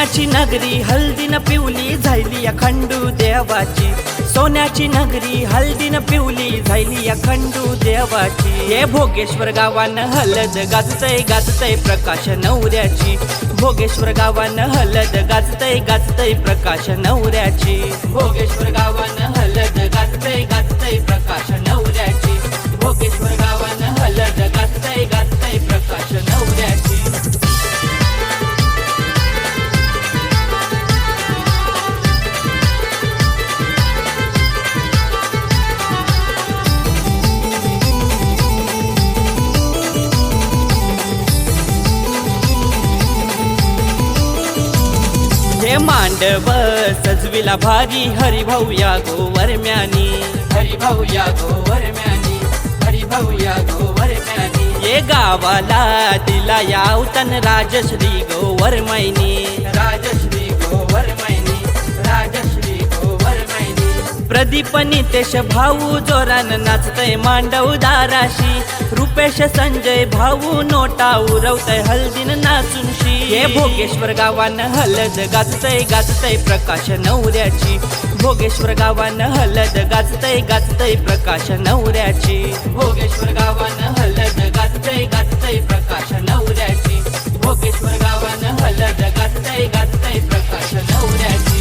सोन्याची नगरी हल्दीन पिवली झाली अखंडू देवाची। सोन्याची नगरी हल्दीन पिवली झाली अखंडू देवाची। हे भोगेश्वर गावानं हलद गाजतय गाजतय प्रकाश नवऱ्याची। भोगेश्वर गावानं हलद गाजतय गाजतय प्रकाश नवऱ्याची। भोगेश्वर गावानं हलद गाजतय गाजतय प्रकाश नवऱ्याची। भोगेश्वर गावानं हलद गाजतय गाजतय प्रकाश नवऱ्याची। हे मांडव सजविला भारी हरिभाऊ या गोवरम्यानी। हरिभाऊ या गोवरम्यानी, हरिभाऊ या गोवरम्यानी। ये गावाला दिला यावतन राजश्री गोवरमैनी। राजश्री गोवरमैनी, राजश्री गोवरमैनी। प्रदीप नितेश भाऊ जोरान नाचतय मांडव दाराशी। रुपेश संजय भाऊ नोटा उरवतय हल्दीन नाचूनशी। हे भोगेश्वर गावानं हलद गाजतय गाजतय प्रकाश नवऱ्याची। भोगेश्वर गावानं हलद गाजतय गाजतय प्रकाश नवऱ्याची। भोगेश्वर गावानं हलद गाजतय गाजतय प्रकाश नवऱ्याची। भोगेश्वर गावानं हलद गाजतय गाजतय प्रकाश नवऱ्याची।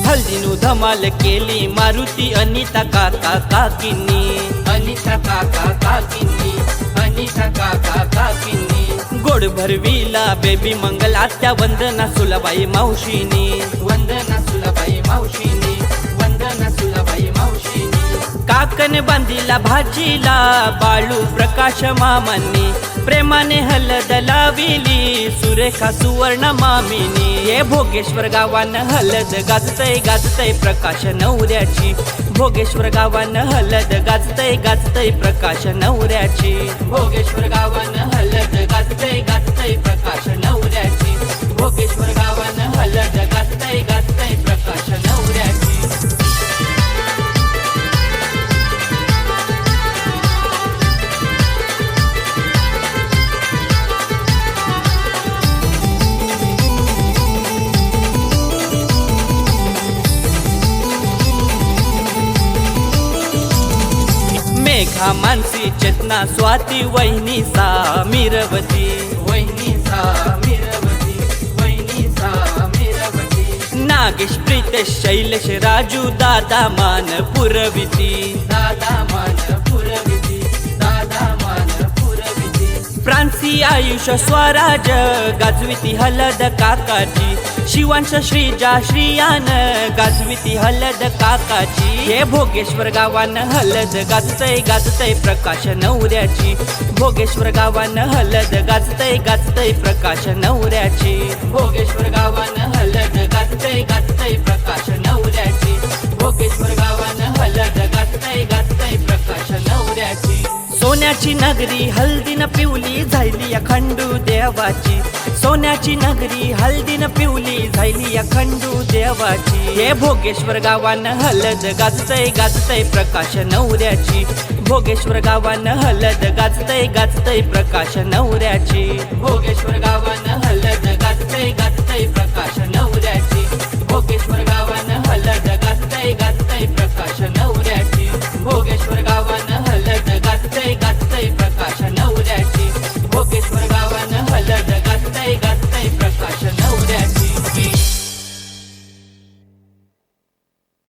हल्दीनु धमाल केली मारुती अनिता काका काकींनी। अनिता काका काकींनी, अनिता काका काकींनी। गोड भरविला बेबी मंगला त्या वंदना सुलाबाई मावशीनी। वंदना सुलाबाई मावशीनी, वंदना सुलाबाई मावशीनी। काकन बांधिला भाजीला बाळू प्रकाश मामांनी। प्रेमाने हलद लाविली सुरेखा सुवर्ण मामीनी। हे भोगेश्वर गावानं हलद गाजतय गाजतय प्रकाश नवऱ्याची। भोगेश्वर गावानं हलद गाजतय गाजतय प्रकाश नवऱ्याची। भोगेश्वर गावानं हलद गाजतय गाजतय प्रकाश नवऱ्याची। भोगेश्वर गावानं हलद गाजतय गाजतय प्रकाश नवऱ्याची। मेघा मानसी चेतना स्वाती वहिनी सामीरवती। वहिनी सामीरवती, वहिनी सामीरवती। नागेश प्रीतेश शैलेश राजू दादा मान पुरविती। दादा मान पुरविती, दादा मान पुरविती। प्रांसी आयुष स्वराज गाजविती हलद काकाची। शिवांश श्रीजा श्रियान गाजविती हलद काकाची। हे भोगेश्वर गावानं हलद गाजतय गाजतय प्रकाश नवऱ्याची। भोगेश्वर गावानं हलद गाजतय गाजतय प्रकाश नवऱ्याची। भोगेश्वर गावानं हलद गाजतय गाजतय प्रकाश नवऱ्याची। भोगेश्वर गावानं हलद गाजतय गाजतय प्रकाश नवऱ्याची। सोन्याची नगरी हल्दीन पिवली झाली अखंडू देवाची। सोन्याची नगरी हल्दीन पिवली झाली अखंडू देवाची। हे भोगेश्वर गावानं हलद गाजतय गाजतय प्रकाश नवऱ्याची। भोगेश्वर गावानं हलद गाजतय गाजतय प्रकाश नवऱ्याची। भोगेश्वर